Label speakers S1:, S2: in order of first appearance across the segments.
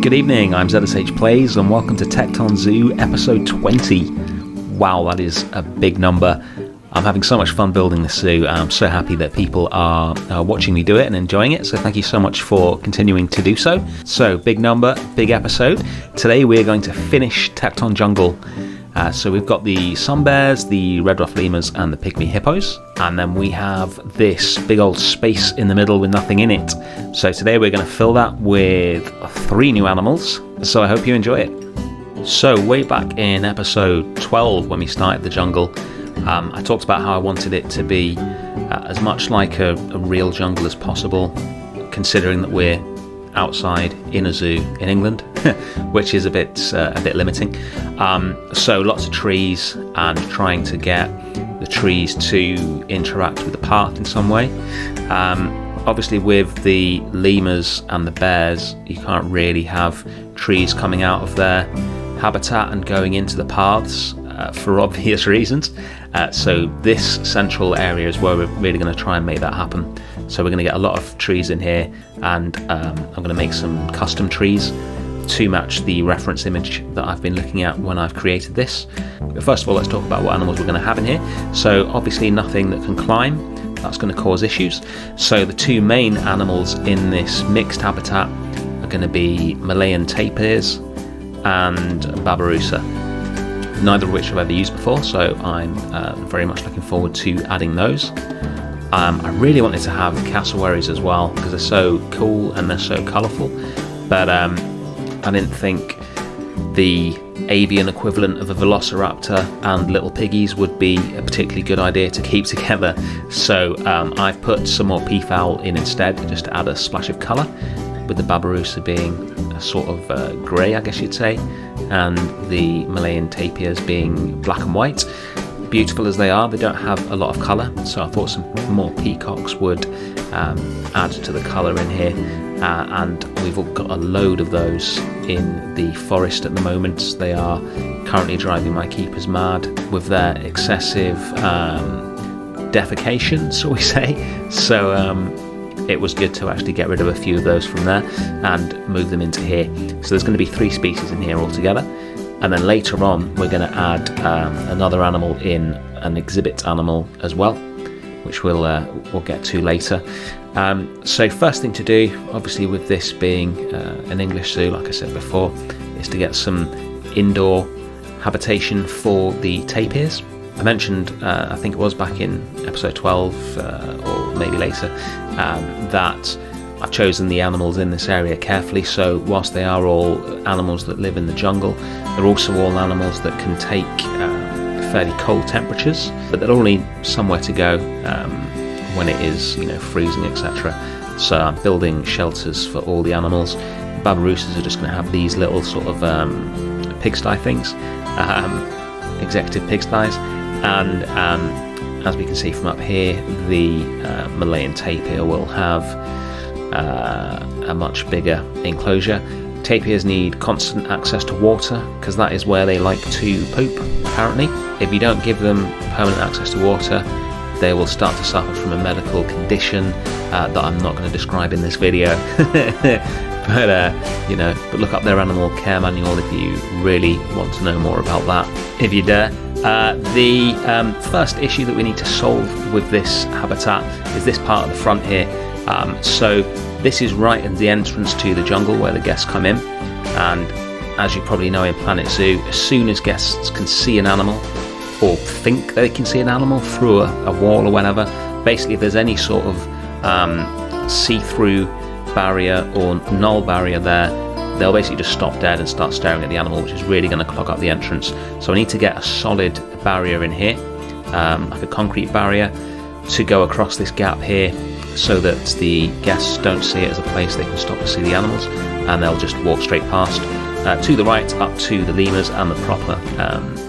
S1: Good evening, I'm ZSH Plays and welcome to Tekton Zoo episode 20. Wow, that is a big number. I'm having so much fun building this zoo. I'm so happy that people are watching me do it and enjoying it, so thank you so much for continuing to do so. So, big number, big episode. Today we're going to finish Tekton Jungle. So we've got the sun bears, the red ruff lemurs and the pygmy hippos, and then we have this big old space in the middle with nothing in it. So today we're going to fill that with 3 new animals, so I hope you enjoy it. So way back in episode 12 when we started the jungle, I talked about how I wanted it to be as much like a real jungle as possible, considering that we're outside in a zoo in England, which is a bit limiting. So lots of trees and trying to get the trees to interact with the path in some way. Obviously with the lemurs and the bears, you can't really have trees coming out of their habitat and going into the paths for obvious reasons. So this central area is where we're really going to try and make that happen. So we're going to get a lot of trees in here, and I'm going to make some custom trees to match the reference image that I've been looking at when I've created this. But first of all, let's talk about what animals we're going to have in here. So obviously nothing that can climb, that's going to cause issues. So the 2 main animals in this mixed habitat are going to be Malayan tapirs and Babirusa, neither of which I've ever used before, so I'm very much looking forward to adding those. I really wanted to have cassowaries as well because they're so cool and they're so colourful, but I didn't think the avian equivalent of a velociraptor and little piggies would be a particularly good idea to keep together. So I've put some more peafowl in instead, just to add a splash of colour, with the Babirusa being a sort of grey, I guess you'd say, and the Malayan tapirs being black and white. Beautiful as they are, they don't have a lot of colour, so I thought some more peacocks would add to the colour in here, and we've got a load of those in the forest at the moment. They are currently driving my keepers mad with their excessive defecation, shall we say. So it was good to actually get rid of a few of those from there and move them into here. So there's going to be 3 species in here altogether. And then later on we're going to add another animal in, an exhibit animal as well, which we'll get to later. So first thing to do, obviously with this being an English zoo, like I said before, is to get some indoor habitation for the tapirs. I mentioned, I think it was back in episode 12 or maybe later, that I've chosen the animals in this area carefully, so whilst they are all animals that live in the jungle, they're also all animals that can take fairly cold temperatures, but they'll all need somewhere to go when it is, freezing, etc. So I'm building shelters for all the animals. Babirusas are just going to have these little sort of pigsty things, executive pigstyes, and as we can see from up here, the Malayan tapir will have a much bigger enclosure. Tapirs need constant access to water because that is where they like to poop, apparently. If you don't give them permanent access to water, they will start to suffer from a medical condition that I'm not going to describe in this video. But look up their animal care manual if you really want to know more about that, if you dare. The first issue that we need to solve with this habitat is this part of the front here. So this is right at the entrance to the jungle where the guests come in, and as you probably know in Planet Zoo, as soon as guests can see an animal or think they can see an animal through a wall or whatever, basically if there's any sort of see-through barrier or null barrier there, they'll basically just stop dead and start staring at the animal, which is really going to clog up the entrance. So I need to get a solid barrier in here, like a concrete barrier, to go across this gap here, so that the guests don't see it as a place they can stop to see the animals, and they'll just walk straight past to the right up to the lemurs and the proper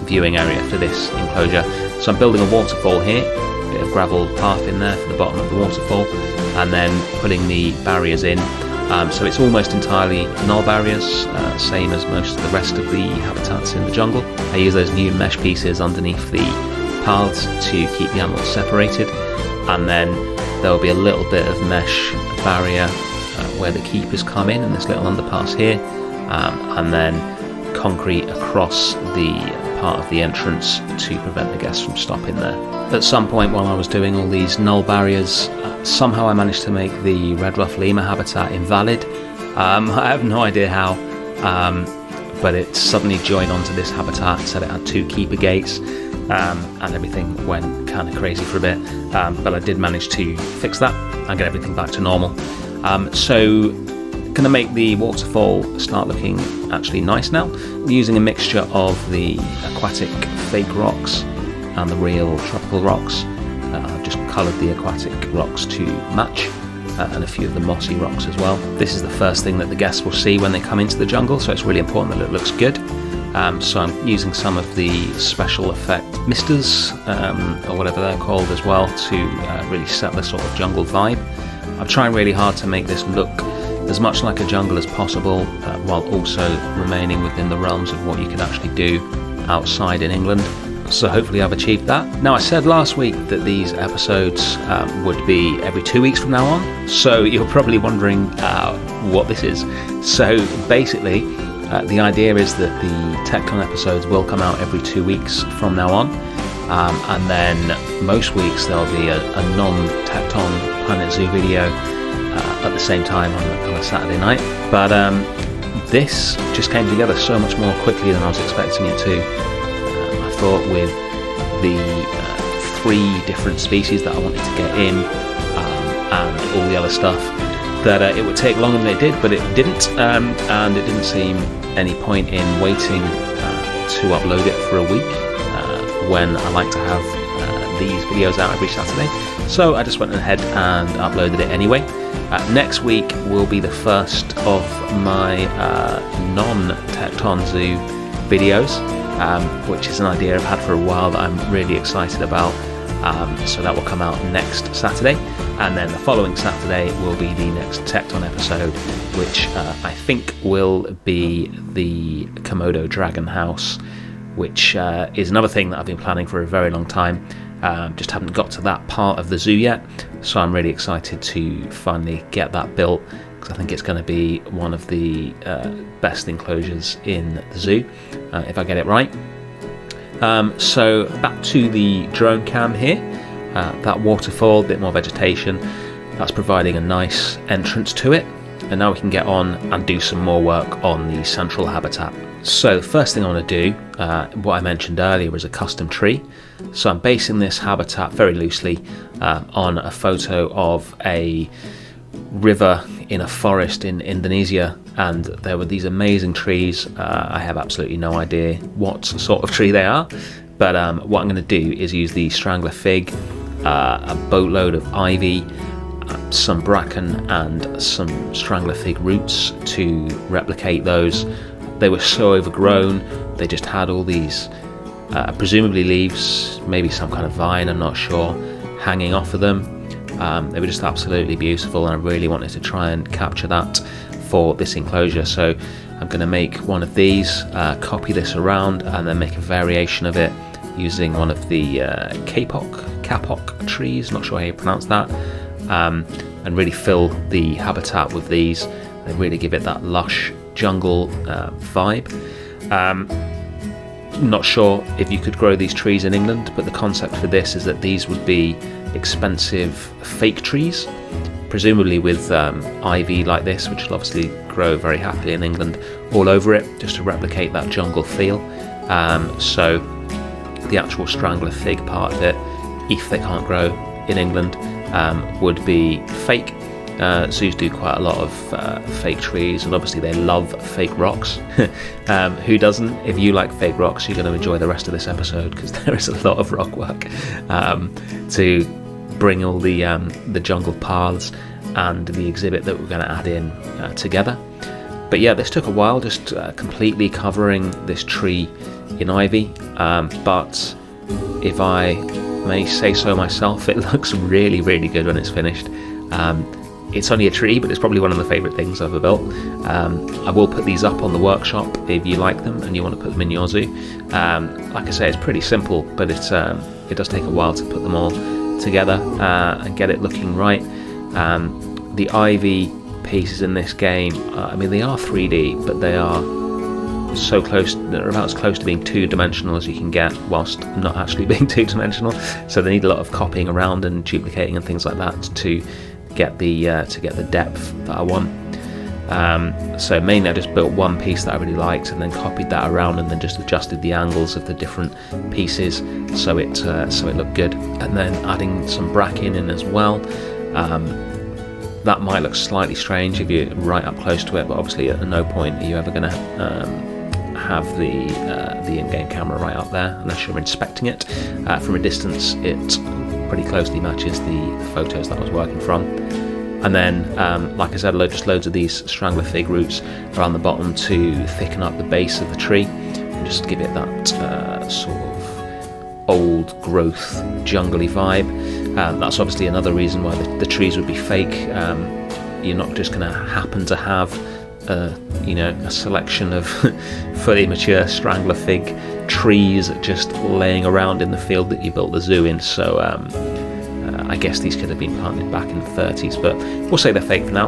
S1: viewing area for this enclosure. So I'm building a waterfall here, a bit of gravel path in there for the bottom of the waterfall, and then putting the barriers in. So it's almost entirely null barriers, same as most of the rest of the habitats in the jungle. I use those new mesh pieces underneath the paths to keep the animals separated, and then there'll be a little bit of mesh barrier where the keepers come in this little underpass here, and then concrete across the part of the entrance to prevent the guests from stopping there. At some point while I was doing all these null barriers, somehow I managed to make the red-ruffed lemur habitat invalid. I have no idea how, but it suddenly joined onto this habitat, said it had 2 keeper gates, and everything went kind of crazy for a bit, but I did manage to fix that and get everything back to normal. So going to make the waterfall start looking actually nice now, using a mixture of the aquatic fake rocks and the real tropical rocks. I've just coloured the aquatic rocks to match, and a few of the mossy rocks as well. This is the first thing that the guests will see when they come into the jungle, so it's really important that it looks good. So I'm using some of the special effect misters, or whatever they're called as well, to really set the sort of jungle vibe. I'm trying really hard to make this look as much like a jungle as possible, while also remaining within the realms of what you can actually do outside in England. So hopefully I've achieved that. Now, I said last week that these episodes would be every 2 weeks from now on, so you're probably wondering what this is. So basically, the idea is that the Tecton episodes will come out every 2 weeks from now on, and then most weeks there'll be a non-Tecton Planet Zoo video at the same time on a Saturday night. But this just came together so much more quickly than I was expecting it to. I thought with the 3 different species that I wanted to get in, and all the other stuff, that it would take longer than it did, but it didn't, and it didn't seem any point in waiting to upload it for a week when I like to have these videos out every Saturday. So I just went ahead and uploaded it anyway. Next week will be the first of my non-Tekton Zoo videos, which is an idea I've had for a while that I'm really excited about. So that will come out next Saturday, and then the following Saturday will be the next Tekton episode, which I think will be the Komodo Dragon House, which is another thing that I've been planning for a very long time. Just haven't got to that part of the zoo yet, so I'm really excited to finally get that built, because I think it's going to be one of the best enclosures in the zoo, if I get it right. So back to the drone cam here. That waterfall, a bit more vegetation, that's providing a nice entrance to it, and now we can get on and do some more work on the central habitat. So the first thing I want to do, what I mentioned earlier, was a custom tree. So I'm basing this habitat very loosely on a photo of a river in a forest in Indonesia, and there were these amazing trees. I have absolutely no idea what sort of tree they are, but what I'm going to do is use the strangler fig, a boatload of ivy, some bracken and some strangler fig roots to replicate those. They were so overgrown, they just had all these presumably leaves, maybe some kind of vine, I'm not sure, hanging off of them. They were just absolutely beautiful, and I really wanted to try and capture that for this enclosure. So I'm going to make one of these, copy this around, and then make a variation of it using one of the kapok trees, not sure how you pronounce that, and really fill the habitat with these. They really give it that lush jungle vibe. Not sure if you could grow these trees in England, but the concept for this is that these would be expensive fake trees, presumably with ivy like this, which will obviously grow very happily in England, all over it, just to replicate that jungle feel. So the actual strangler fig part of it, if they can't grow in England, would be fake. Zoos do quite a lot of fake trees, and obviously they love fake rocks. Who doesn't? If you like fake rocks, you're going to enjoy the rest of this episode, because there is a lot of rock work to bring all the jungle paths and the exhibit that we're going to add in together. But yeah, this took a while, just completely covering this tree in ivy, but if I may say so myself, it looks really, really good when it's finished. It's only a tree, but it's probably one of the favourite things I've ever built. I will put these up on the workshop if you like them and you want to put them in your zoo. Like I say, it's pretty simple, but it does take a while to put them all together and get it looking right. The ivy pieces in this game, I mean, they are 3D, but they are so close, they're about as close to being two-dimensional as you can get whilst not actually being two-dimensional, so they need a lot of copying around and duplicating and things like that to get the depth that I want. So mainly I just built one piece that I really liked and then copied that around and then just adjusted the angles of the different pieces so it looked good, and then adding some bracking in as well. That might look slightly strange if you're right up close to it, but obviously at no point are you ever going to have the in-game camera right up there unless you're inspecting it. From a distance it pretty closely matches the photos that I was working from. And then like I said, just loads of these strangler fig roots around the bottom to thicken up the base of the tree and just give it that sort of old growth jungly vibe. That's obviously another reason why the trees would be fake. You're not just going to happen to have a selection of fully mature strangler fig trees just laying around in the field that you built the zoo in, so I guess these could have been planted back in the 30s, but we'll say they're fake for now.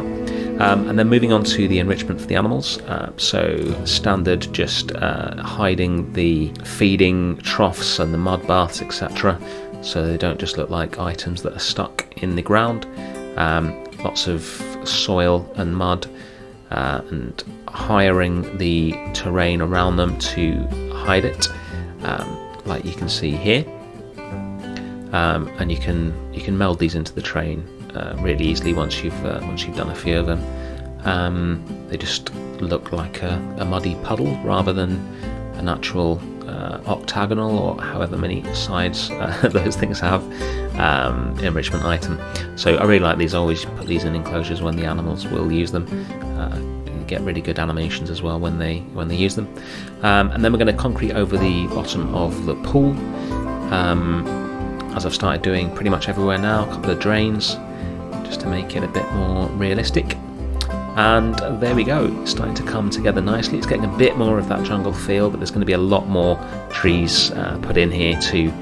S1: And then moving on to the enrichment for the animals, so standard, just hiding the feeding troughs and the mud baths, etc., so they don't just look like items that are stuck in the ground. Lots of soil and mud, and hiring the terrain around them to hide it, like you can see here. And you can meld these into the terrain really easily once you've done a few of them. They just look like a muddy puddle rather than a natural octagonal or however many sides those things have enrichment item. So I really like these. I always put these in enclosures when the animals will use them. You get really good animations as well when they use them. And then we're going to concrete over the bottom of the pool, as I've started doing pretty much everywhere now. A couple of drains just to make it a bit more realistic. And there we go, it's starting to come together nicely. It's getting a bit more of that jungle feel, but there's going to be a lot more trees put in here to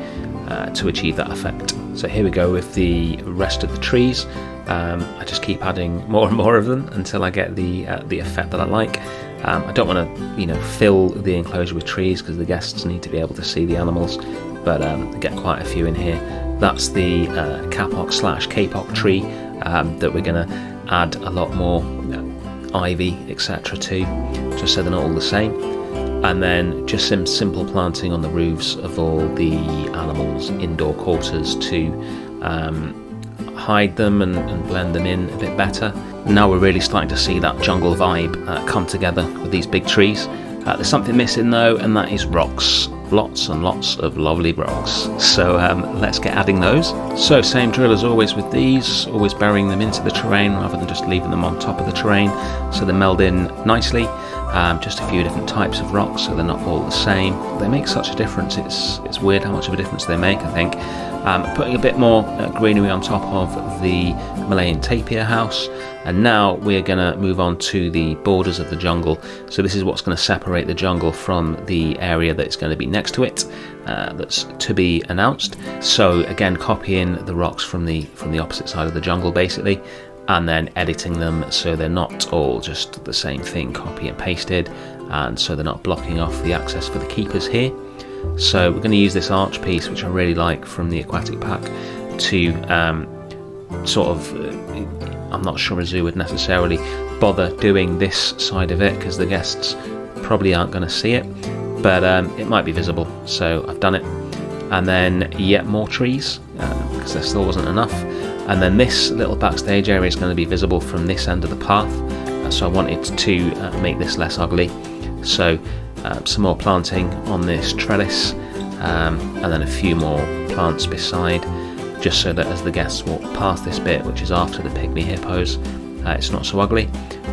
S1: achieve that effect. So here we go with the rest of the trees. I just keep adding more and more of them until I get the effect that I like. I don't want to fill the enclosure with trees because the guests need to be able to see the animals, but get quite a few in here. That's the kapok/kapok tree that we're going to add a lot more ivy, etc. to, just so they're not all the same. And then just some simple planting on the roofs of all the animals' indoor quarters to hide them and blend them in a bit better. Now we're really starting to see that jungle vibe come together with these big trees. There's something missing though, and that is rocks. Lots and lots of lovely rocks. So let's get adding those. So same drill as always with these, always burying them into the terrain rather than just leaving them on top of the terrain, so they meld in nicely. Just a few different types of rocks, so they're not all the same. They make such a difference. It's weird how much of a difference they make, I think. Putting a bit more greenery on top of the Malayan Tapir house, and now we're going to move on to the borders of the jungle. So this is what's going to separate the jungle from the area that's going to be next to it, that's to be announced. So again, copying the rocks from the opposite side of the jungle basically, and then editing them so they're not all just the same thing, copy and pasted, and so they're not blocking off the access for the keepers here. So we're going to use this arch piece, which I really like, from the aquatic pack, to sort of, I'm not sure a zoo would necessarily bother doing this side of it because the guests probably aren't going to see it, but it might be visible, so I've done it. And then yet more trees, because there still wasn't enough. And then this little backstage area is going to be visible from this end of the path, so I wanted to make this less ugly. So some more planting on this trellis, and then a few more plants beside, just so that as the guests walk past this bit, which is after the pygmy hippos, it's not so ugly.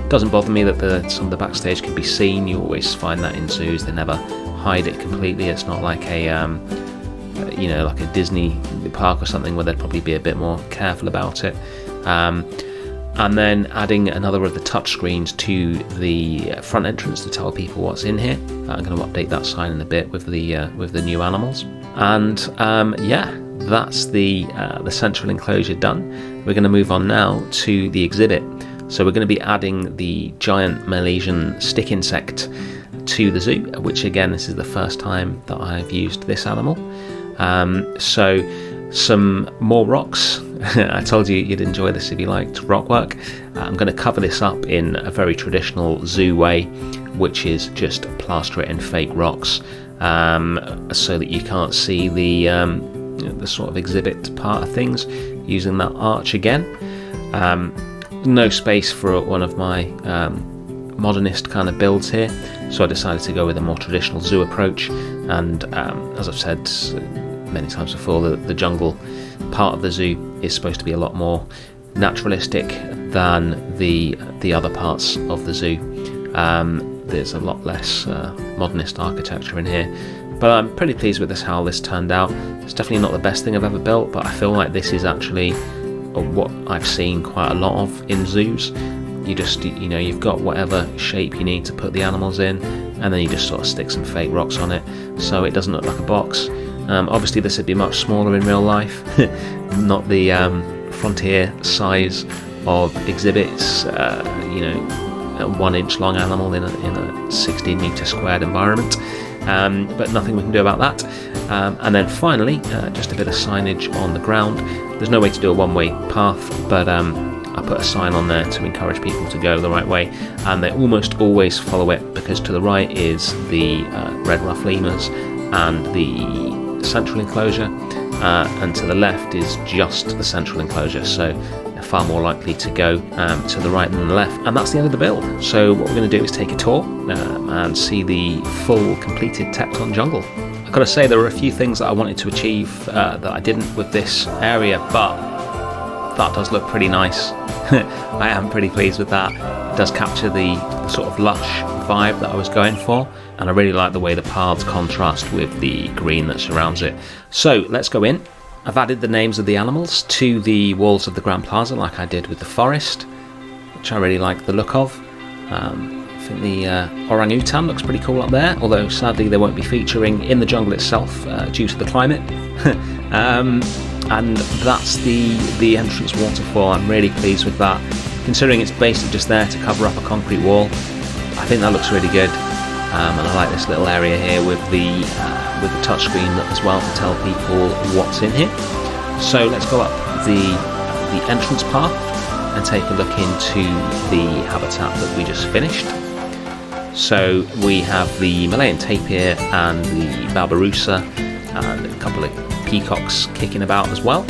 S1: Doesn't bother me that some of the backstage can be seen. You always find that in zoos, they never hide it completely. It's not like like a Disney park or something where they'd probably be a bit more careful about it. And then adding another of the touch screens to the front entrance to tell people what's in here. I'm going to update that sign in a bit with the new animals. And that's the central enclosure done. We're going to move on now to the exhibit. So we're going to be adding the giant Malaysian stick insect to the zoo, which again, this is the first time that I've used this animal. So some more rocks. I told you you'd enjoy this if you liked rock work. I'm going to cover this up in a very traditional zoo way, which is just plaster it in fake rocks, so that you can't see the sort of exhibit part of things, using that arch again. No space for one of my modernist kind of builds here, so I decided to go with a more traditional zoo approach. And as I've said many times before, the jungle part of the zoo is supposed to be a lot more naturalistic than the other parts of the zoo. There's a lot less modernist architecture in here, but I'm pretty pleased with how this turned out. It's definitely not the best thing I've ever built, but I feel like this is actually what I've seen quite a lot of in zoos. You just, you've got whatever shape you need to put the animals in, and then you just sort of stick some fake rocks on it, so it doesn't look like a box. Obviously this would be much smaller in real life, not the frontier size of exhibits, a 1 inch long animal in a 16 metre squared environment, but nothing we can do about that. And then finally, just a bit of signage on the ground. There's no way to do a one-way path, but I put a sign on there to encourage people to go the right way, and they almost always follow it, because to the right is the red ruff lemurs and the central enclosure, and to the left is just the central enclosure, so they're far more likely to go to the right than the left. And that's the end of the build. So what we're going to do is take a tour and see the full completed Tekton jungle. I've got to say, there were a few things that I wanted to achieve that I didn't with this area, but that does look pretty nice. I am pretty pleased with that. It does capture the sort of lush vibe that I was going for, and I really like the way the paths contrast with the green that surrounds it. So let's go in. I've added the names of the animals to the walls of the Grand Plaza like I did with the forest, which I really like the look of. I think the orangutan looks pretty cool up there, although sadly they won't be featuring in the jungle itself due to the climate. And that's the entrance waterfall. I'm really pleased with that, considering it's basically just there to cover up a concrete wall. I think that looks really good, and I like this little area here with the touchscreen as well to tell people what's in here. So let's go up the entrance path and take a look into the habitat that we just finished. So we have the Malayan Tapir and the Babirusa, and a couple of peacocks kicking about as well.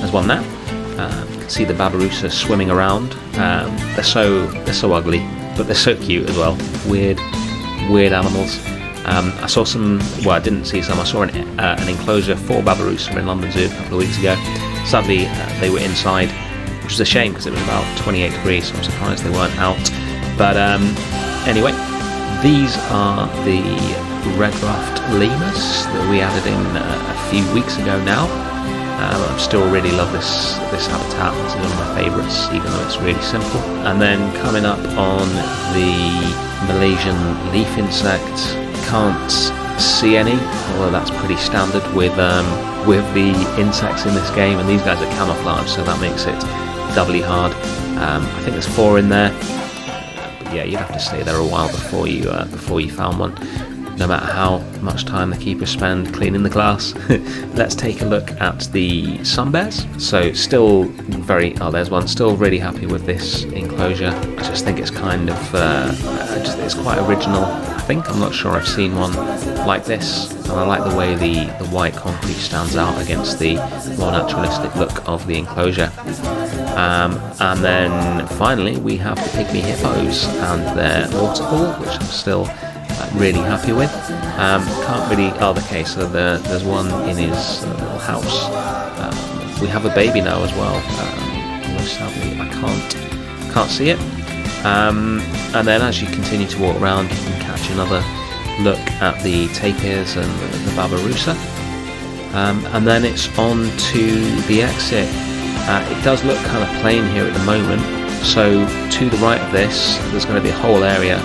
S1: There's one there. You can see the Babirusa swimming around. They're so ugly, but they're so cute as well. Weird animals. I saw some. Well, I didn't see some. I saw an enclosure for Babirusa in London Zoo a couple of weeks ago. Sadly, they were inside, which was a shame because it was about 28 degrees. So I'm surprised they weren't out. But anyway, these are the red-ruffed lemurs that we added in a few weeks ago now. I still really love this habitat. This is one of my favourites, even though it's really simple. And then coming up on the Malaysian leaf insect, can't see any, although that's pretty standard with the insects in this game, and these guys are camouflage, so that makes it doubly hard. I think there's 4 in there. But yeah, you'd have to stay there a while before you found one, no matter how much time the keepers spend cleaning the glass. Let's take a look at the sun bears. So still there's one. Still really happy with this enclosure. I just think it's kind of it's quite original. I'm not sure I've seen one like this, and I like the way the white concrete stands out against the more naturalistic look of the enclosure. And then finally we have the pygmy hippos and their waterfall, which I'm still really happy with. Can't really. Okay, so there's one in his little house. We have a baby now as well. Which sadly I can't see it. And then as you continue to walk around, you can catch another look at the tapirs and the Babirusa. And then it's on to the exit. It does look kind of plain here at the moment. So to the right of this, there's going to be a whole area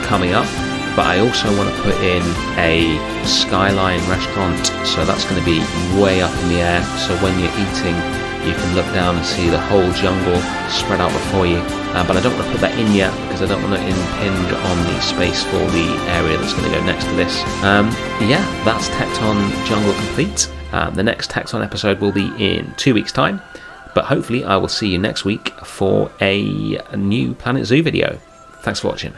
S1: coming up. But I also want to put in a skyline restaurant, so that's going to be way up in the air. So when you're eating you can look down and see the whole jungle spread out before you. But I don't want to put that in yet because I don't want to impinge on the space for the area that's going to go next to this. Yeah, that's Tekton Jungle complete. The next Tekton episode will be in 2 weeks' time, but hopefully I will see you next week for a new Planet Zoo video. Thanks for watching.